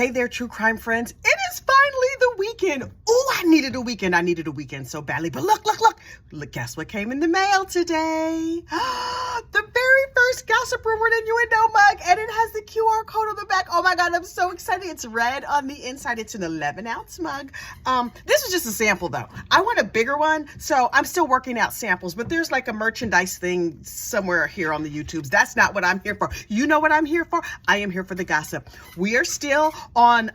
Hey there, true crime friends. It is finally the weekend. Oh, I needed a weekend. I needed a weekend so badly. But look. Look, guess what came in the mail today? The very first gossip rumor and innuendo mug, and it has the QR code on the back. Oh my God, I'm so excited. It's red on the inside. It's an 11-ounce mug. This was just a sample though. I want a bigger one, so I'm still working out samples, but there's like a merchandise thing somewhere here on the YouTubes. That's not what I'm here for. You know what I'm here for? I am here for the gossip. We are still on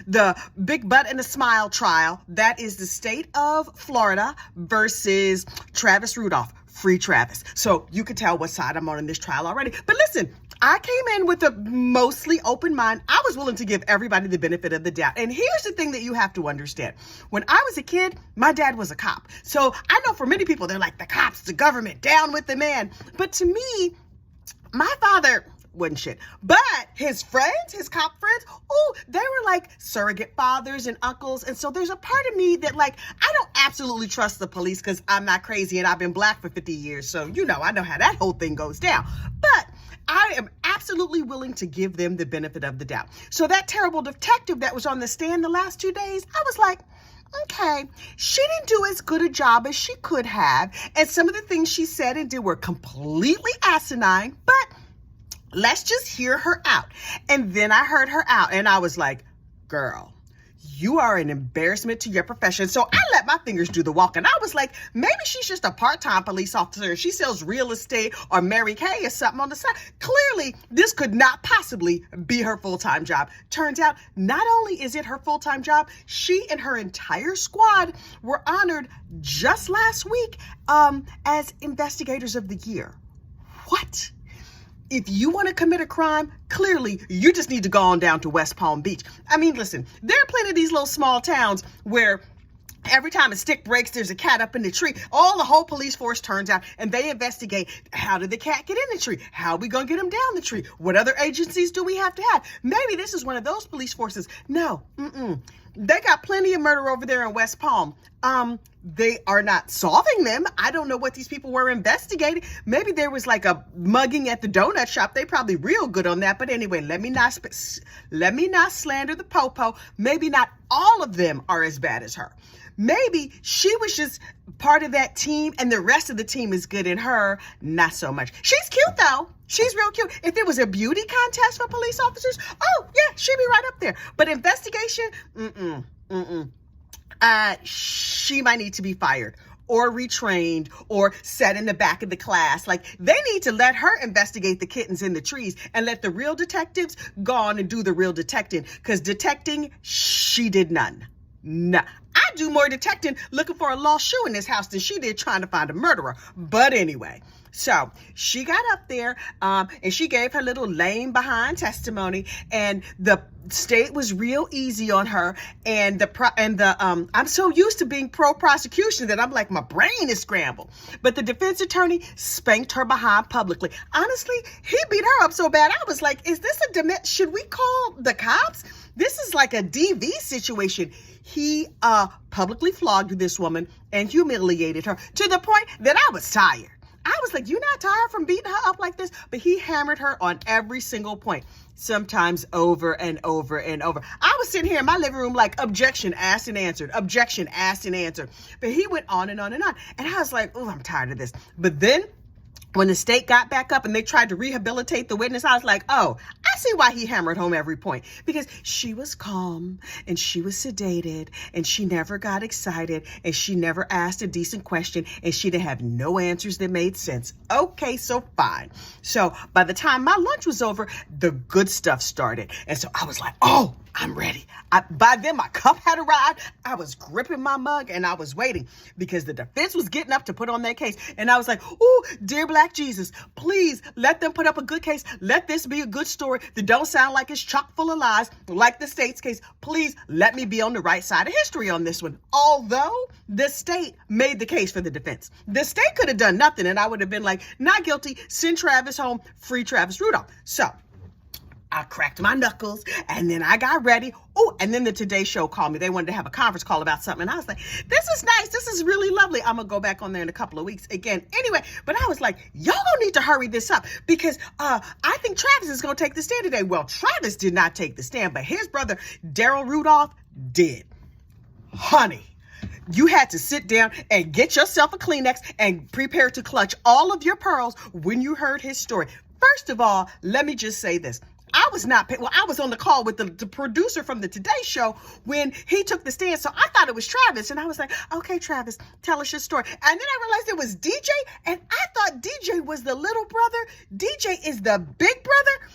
the Big Butt and a Smile trial. That is the state of Florida versus Travis Rudolph. Free Travis. So you can tell what side I'm on in this trial already. But listen, I came in with a mostly open mind. I was willing to give everybody the benefit of the doubt. And here's the thing that you have to understand. When I was a kid, my dad was a cop. So I know for many people, they're like, the cops, the government, down with the man. But to me, my father wasn't shit. But his friends, his cop friends, oh, they were like surrogate fathers and uncles. And so there's a part of me that like, I don't absolutely trust the police because I'm not crazy and I've been black for 50 years. So, I know how that whole thing goes down. But I am absolutely willing to give them the benefit of the doubt. So that terrible detective that was on the stand the last 2 days, I was like, okay, she didn't do as good a job as she could have. And some of the things she said and did were completely asinine, but let's just hear her out. And then I heard her out and I was like, girl, you are an embarrassment to your profession. So I let my fingers do the walk. And I was like, maybe she's just a part-time police officer. She sells real estate or Mary Kay or something on the side. Clearly, this could not possibly be her full-time job. Turns out, not only is it her full-time job, she and her entire squad were honored just last week as investigators of the year. What? If you want to commit a crime, clearly you just need to go on down to West Palm Beach. I mean, listen, there are plenty of these little small towns where every time a stick breaks, there's a cat up in the tree. The whole police force turns out and they investigate, how did the cat get in the tree? How are we going to get him down the tree? What other agencies do we have to have? Maybe this is one of those police forces. No, they got plenty of murder over there in West Palm. They are not solving them. I don't know what these people were investigating. Maybe there was like a mugging at the donut shop. They probably real good on that. But anyway, let me not slander the popo. Maybe not all of them are as bad as her. Maybe she was just part of that team and the rest of the team is good and her, not so much. She's cute though. She's real cute. If there was a beauty contest for police officers, oh yeah, she'd be right up there. But investigation, she might need to be fired or retrained or set in the back of the class. Like, they need to let her investigate the kittens in the trees and let the real detectives go on and do the real detecting, because detecting, she did none. Nah. I do more detecting looking for a lost shoe in this house than she did trying to find a murderer. But anyway, so she got up there and she gave her little lame behind testimony, and the state was real easy on her. And I'm so used to being pro prosecution that I'm like, my brain is scrambled. But the defense attorney spanked her behind publicly. Honestly, he beat her up so bad. I was like, is this should we call the cops? This is like a DV situation. He publicly flogged this woman and humiliated her to the point that I was tired. I was like, you not tired from beating her up like this? But he hammered her on every single point, sometimes over and over and over. I was sitting here in my living room like, objection, asked and answered, objection, asked and answered. But he went on and on and on. And I was like, oh, I'm tired of this. But then when the state got back up and they tried to rehabilitate the witness, I was like, oh, I see why he hammered home every point. Because she was calm and she was sedated and she never got excited and she never asked a decent question and she didn't have no answers that made sense. Okay, so fine. So by the time my lunch was over, the good stuff started. And so I was like, oh, I'm ready. By then, my cup had arrived. I was gripping my mug and I was waiting because the defense was getting up to put on their case. And I was like, oh, dear Black Jesus, please let them put up a good case. Let this be a good story that don't sound like it's chock full of lies, like the state's case. Please let me be on the right side of history on this one. Although the state made the case for the defense. The state could have done nothing and I would have been like, not guilty, send Travis home, free Travis Rudolph. So I cracked my knuckles, and then I got ready. Oh, and then the Today Show called me. They wanted to have a conference call about something. And I was like, this is nice. This is really lovely. I'm going to go back on there in a couple of weeks again. Anyway, but I was like, y'all gonna need to hurry this up because I think Travis is going to take the stand today. Well, Travis did not take the stand, but his brother, Rudolph, did. Honey, you had to sit down and get yourself a Kleenex and prepare to clutch all of your pearls when you heard his story. First of all, let me just say this. I was on the call with the producer from the Today Show when he took the stand. So I thought it was Travis. And I was like, okay, Travis, tell us your story. And then I realized it was DJ. And I thought DJ was the little brother. DJ is the big brother.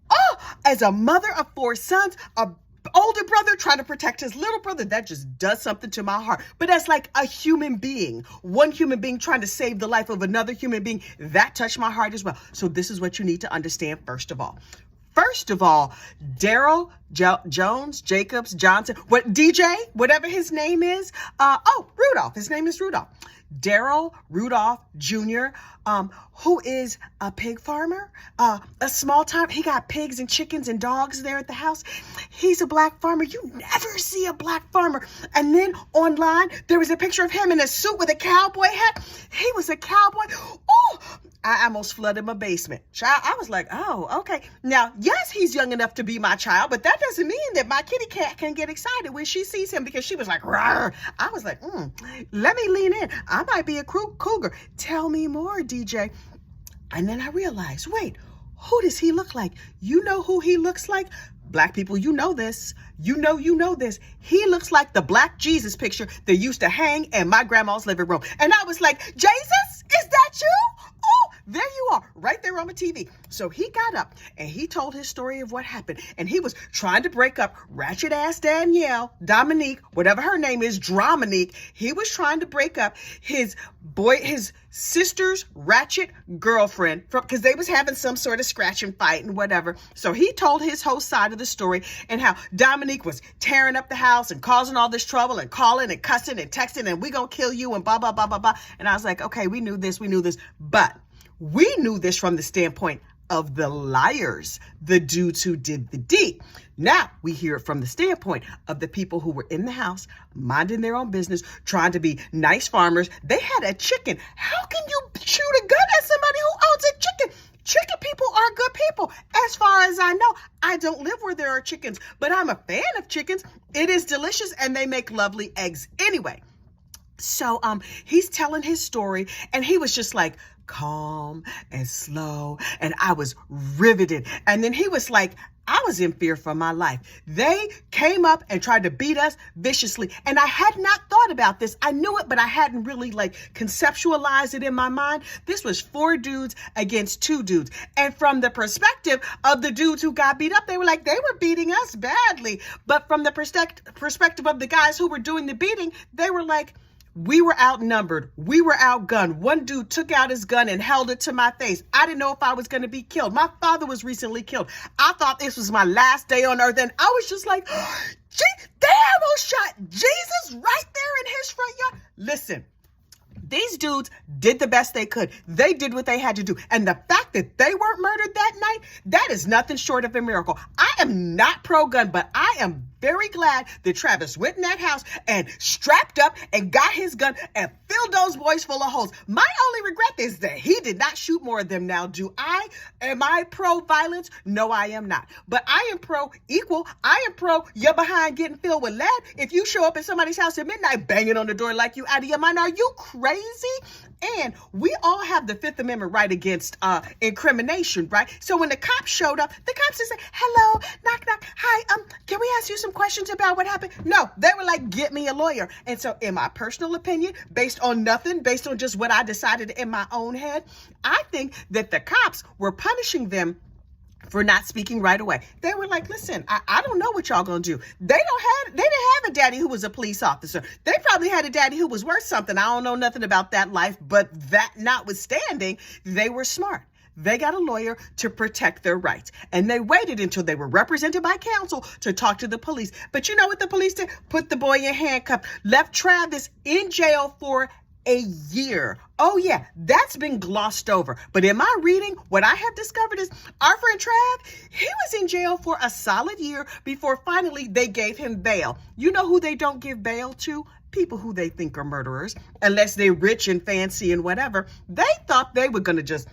Oh, as a mother of 4 sons, a older brother trying to protect his little brother, that just does something to my heart. But that's like a human being, one human being trying to save the life of another human being. That touched my heart as well. So this is what you need to understand first of all. First of all, Daryl Jones, Jacobs, Johnson, DJ, whatever his name is. Rudolph. His name is Rudolph. Daryl Rudolph Jr., who is a pig farmer, a small time. He got pigs and chickens and dogs there at the house. He's a black farmer. You never see a black farmer. And then online, there was a picture of him in a suit with a cowboy hat. He was a cowboy. Oh, I almost flooded my basement. Child, I was like, oh, okay. Now, yes, he's young enough to be my child, but that doesn't mean that my kitty cat can get excited when she sees him because she was like, rawr. I was like, let me lean in. I might be a cougar. Tell me more, DJ. And then I realized, wait, who does he look like? You know who he looks like? Black people, you know this. You know this. He looks like the Black Jesus picture that used to hang in my grandma's living room. And I was like, Jesus, is that you? Oh, there you are, right there on the TV. So he got up and he told his story of what happened. And he was trying to break up ratchet ass Dominique, whatever her name is, Dramonique. He was trying to break up his sister's ratchet girlfriend because they was having some sort of scratch and fight and whatever. So he told his whole side of the story and how Dominique was tearing up the house and causing all this trouble and calling and cussing and texting and we gonna kill you and blah, blah, blah, blah, blah. And I was like, okay, we knew this. But we knew this from the standpoint of the liars, the dudes who did the deed. Now we hear it from the standpoint of the people who were in the house, minding their own business, trying to be nice farmers. They had a chicken. How can you shoot a gun at somebody who owns a chicken? Chicken people are good people. As far as I know, I don't live where there are chickens, but I'm a fan of chickens. It is delicious and they make lovely eggs anyway. So he's telling his story and he was just like calm and slow and I was riveted. And then he was like, I was in fear for my life. They came up and tried to beat us viciously. And I had not thought about this. I knew it, but I hadn't really conceptualized it in my mind. This was 4 dudes against 2 dudes. And from the perspective of the dudes who got beat up, they were like, they were beating us badly. But from the perspective of the guys who were doing the beating, they were like, we were outnumbered. We were outgunned. One dude took out his gun and held it to my face. I didn't know if I was going to be killed. My father was recently killed. I thought this was my last day on earth. And I was just like, they almost shot Jesus right there in his front yard. Listen, these dudes did the best they could. They did what they had to do. And the fact that they weren't murdered that night, that is nothing short of a miracle. I am not pro-gun, but I am very glad that Travis went in that house and strapped up and got his gun and filled those boys full of holes. My only regret is that he did not shoot more of them. Now, am I pro-violence? No, I am not. But I am pro-equal. I am pro you're behind getting filled with lead. If you show up at somebody's house at midnight banging on the door like you out of your mind, are you crazy? And we all have the 5th Amendment right against incrimination, right? So when the cops showed up, the cops didn't say, hello, knock, knock, hi, can we ask you some questions about what happened? No, they were like, get me a lawyer. And so in my personal opinion, based on nothing, based on just what I decided in my own head, I think that the cops were punishing them for not speaking right away. They were like, listen, I don't know what y'all gonna do. They didn't have a daddy who was a police officer. They probably had a daddy who was worth something. I don't know nothing about that life, but that notwithstanding, they were smart. They got a lawyer to protect their rights. And they waited until they were represented by counsel to talk to the police. But you know what the police did? Put the boy in handcuffs, left Travis in jail for a year. Oh yeah, that's been glossed over. But in my reading, what I have discovered is our friend Trav, he was in jail for a solid year before finally they gave him bail. You know who they don't give bail to? People who they think are murderers, unless they're rich and fancy and whatever. They thought they were going to just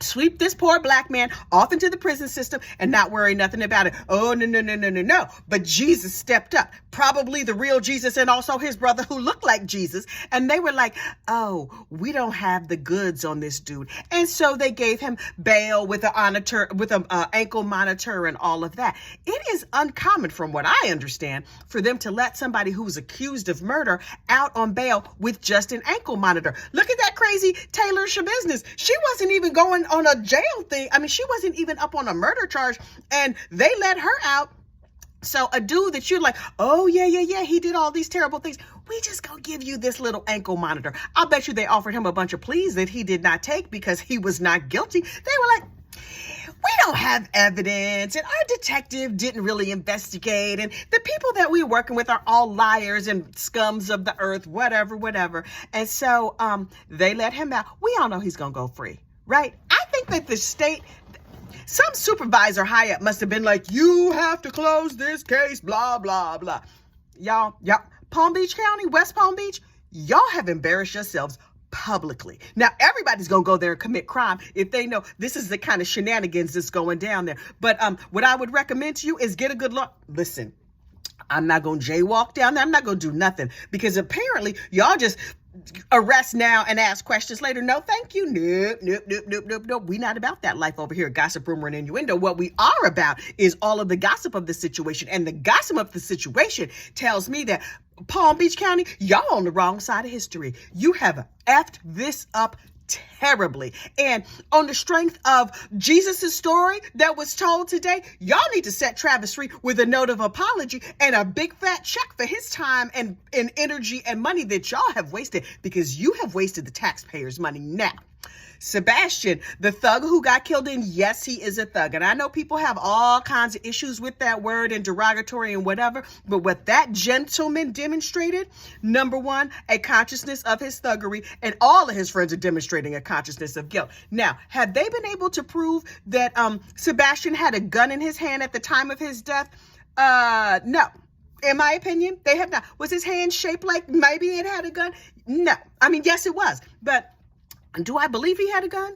sweep this poor black man off into the prison system and not worry nothing about it. Oh, no, no, no, no, no, no. But Jesus stepped up, probably the real Jesus and also his brother who looked like Jesus. And they were like, oh, we don't have the goods on this dude. And so they gave him bail with an ankle monitor and all of that. It is uncommon, from what I understand, for them to let somebody who's accused of murder out on bail with just an ankle monitor. Look at that crazy Taylor Shabusiness. She wasn't even going on a jail thing. I mean, she wasn't even up on a murder charge, and they let her out. So a dude that you're like, oh yeah, he did all these terrible things, we just gonna give you this little ankle monitor. I'll bet you they offered him a bunch of pleas that he did not take because he was not guilty. They were like, we don't have evidence, and our detective didn't really investigate, and the people that we're working with are all liars and scums of the earth, whatever. And so they let him out. We all know he's gonna go free, right? I think that the state, some supervisor high up must have been like, you have to close this case, blah, blah, blah. Y'all, Palm Beach County, West Palm Beach, y'all have embarrassed yourselves publicly. Now, everybody's going to go there and commit crime if they know this is the kind of shenanigans that's going down there. But what I would recommend to you is get a good look. Listen, I'm not going to jaywalk down there. I'm not going to do nothing because apparently y'all just arrest now and ask questions later. No, thank you. Nope. We not about that life over here. Gossip, rumor, and innuendo. What we are about is all of the gossip of the situation. And the gossip of the situation tells me that Palm Beach County, y'all on the wrong side of history. You have effed this up terribly. And on the strength of Jesus's story that was told today, y'all need to set Travis free with a note of apology and a big fat check for his time and energy and money that y'all have wasted, because you have wasted the taxpayers' money. Now, Sebastian, the thug who got killed, and yes, he is a thug. And I know people have all kinds of issues with that word and derogatory and whatever, but what that gentleman demonstrated, number one, a consciousness of his thuggery, and all of his friends are demonstrating a consciousness of guilt. Now, have they been able to prove that Sebastian had a gun in his hand at the time of his death? No. In my opinion, they have not. Was his hand shaped like maybe it had a gun? No. I mean, yes, it was, but do I believe he had a gun?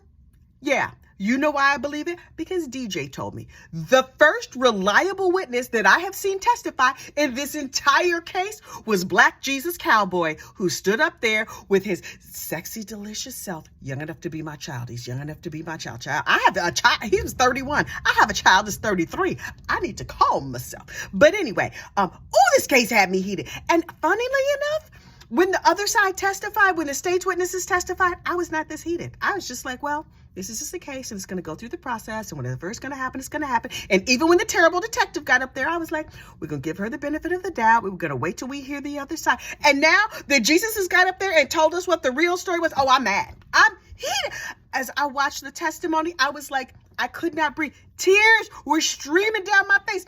Yeah. You know why I believe it? Because DJ told me. The first reliable witness that I have seen testify in this entire case was Black Jesus Cowboy, who stood up there with his sexy, delicious self. Young enough to be my child. He's young enough to be my child. I have a child. He was 31. I have a child that's 33. I need to calm myself. But anyway, this case had me heated. And funnily enough, when the other side testified, when the state's witnesses testified, I was not this heated. I was just like, well, this is just a case and it's going to go through the process, and whatever is going to happen, it's going to happen. And even when the terrible detective got up there, I was like, we're going to give her the benefit of the doubt. We're going to wait till we hear the other side. And now that Jesus has got up there and told us what the real story was, oh, I'm mad. I'm heated. As I watched the testimony, I was like, I could not breathe. Tears were streaming down my face.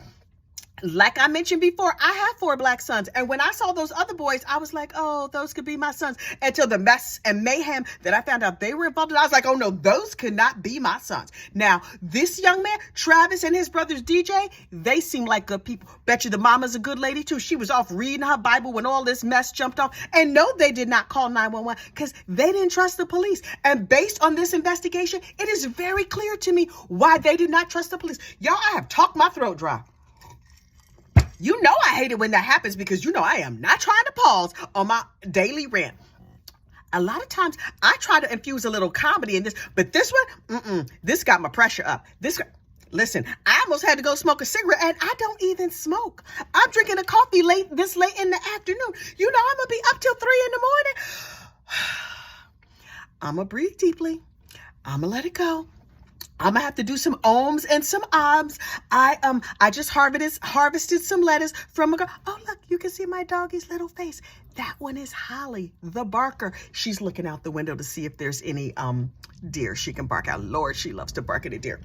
Like I mentioned before, I have 4 black sons. And when I saw those other boys, I was like, oh, those could be my sons. Until the mess and mayhem that I found out they were involved in, I was like, oh no, those could not be my sons. Now, this young man, Travis, and his brothers DJ, they seem like good people. Bet you the mama's a good lady too. She was off reading her Bible when all this mess jumped off. And no, they did not call 911 because they didn't trust the police. And based on this investigation, it is very clear to me why they did not trust the police. Y'all, I have talked my throat dry. You know I hate it when that happens because you know I am not trying to pause on my daily rant. A lot of times I try to infuse a little comedy in this, but this one, this got my pressure up. Listen, I almost had to go smoke a cigarette, and I don't even smoke. I'm drinking a coffee this late in the afternoon. You know I'm going to be up till 3 in the morning. I'm going to breathe deeply. I'm going to let it go. I'm gonna have to do some ohms and some ahs. I just harvested some lettuce from a girl. Oh, look, you can see my doggy's little face. That one is Holly, the barker. She's looking out the window to see if there's any deer she can bark out. Lord, she loves to bark at a deer.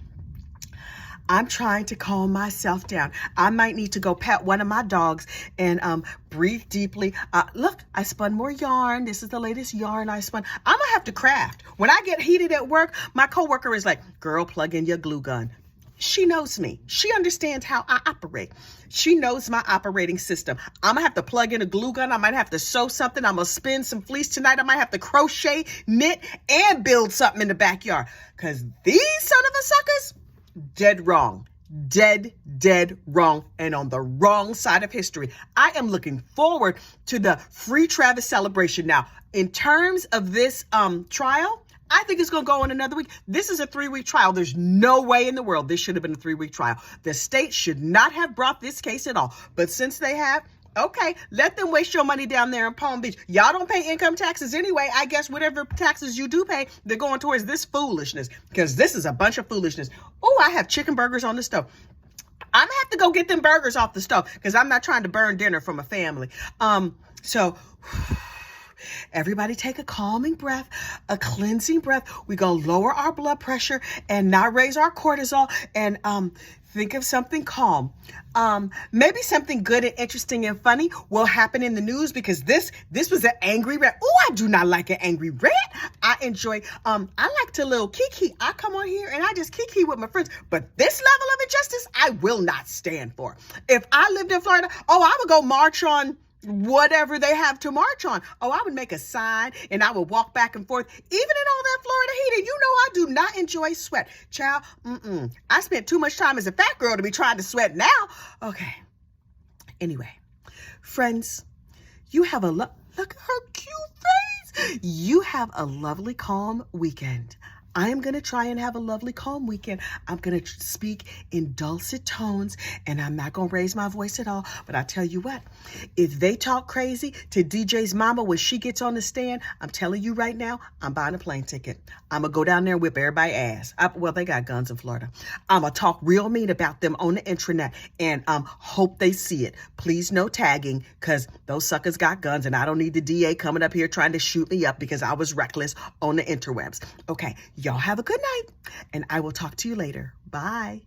I'm trying to calm myself down. I might need to go pet one of my dogs and breathe deeply. Look, I spun more yarn. This is the latest yarn I spun. I'm gonna have to craft. When I get heated at work, my coworker is like, girl, plug in your glue gun. She knows me. She understands how I operate. She knows my operating system. I'm going to have to plug in a glue gun. I might have to sew something. I'm going to spin some fleece tonight. I might have to crochet, knit, and build something in the backyard. Because these son of a suckers, dead wrong. Dead wrong. And on the wrong side of history. I am looking forward to the Free Travis celebration. Now, in terms of this trial, I think it's going to go on another week. This is a 3-week trial. There's no way in the world this should have been a 3-week trial. The state should not have brought this case at all. But since they have, okay, let them waste your money down there in Palm Beach. Y'all don't pay income taxes anyway. I guess whatever taxes you do pay, they're going towards this foolishness, because this is a bunch of foolishness. Oh, I have chicken burgers on the stove. I'm going to have to go get them burgers off the stove because I'm not trying to burn dinner from a family. So... Everybody take a calming breath, a cleansing breath. We're going to lower our blood pressure and not raise our cortisol, and think of something calm. Maybe something good and interesting and funny will happen in the news, because this was an angry rant. Oh, I do not like an angry rant. I enjoy, I like to little kiki. I come on here and I just kiki with my friends. But this level of injustice, I will not stand for. If I lived in Florida, I would go march on whatever they have to march on. I would make a sign and I would walk back and forth, even in all that Florida heat. And you know I do not enjoy sweat. Child, I spent too much time as a fat girl to be trying to sweat now. Okay. Anyway, friends, you have a look at her cute face. You have a lovely, calm weekend. I am going to try and have a lovely, calm weekend. I'm going to speak in dulcet tones, and I'm not going to raise my voice at all. But I tell you what, if they talk crazy to DJ's mama when she gets on the stand, I'm telling you right now, I'm buying a plane ticket. I'm going to go down there and whip everybody's ass. Well, they got guns in Florida. I'm going to talk real mean about them on the intranet, and hope they see it. Please, no tagging, because those suckers got guns, and I don't need the DA coming up here trying to shoot me up because I was reckless on the interwebs. Okay, y'all have a good night, and I will talk to you later. Bye.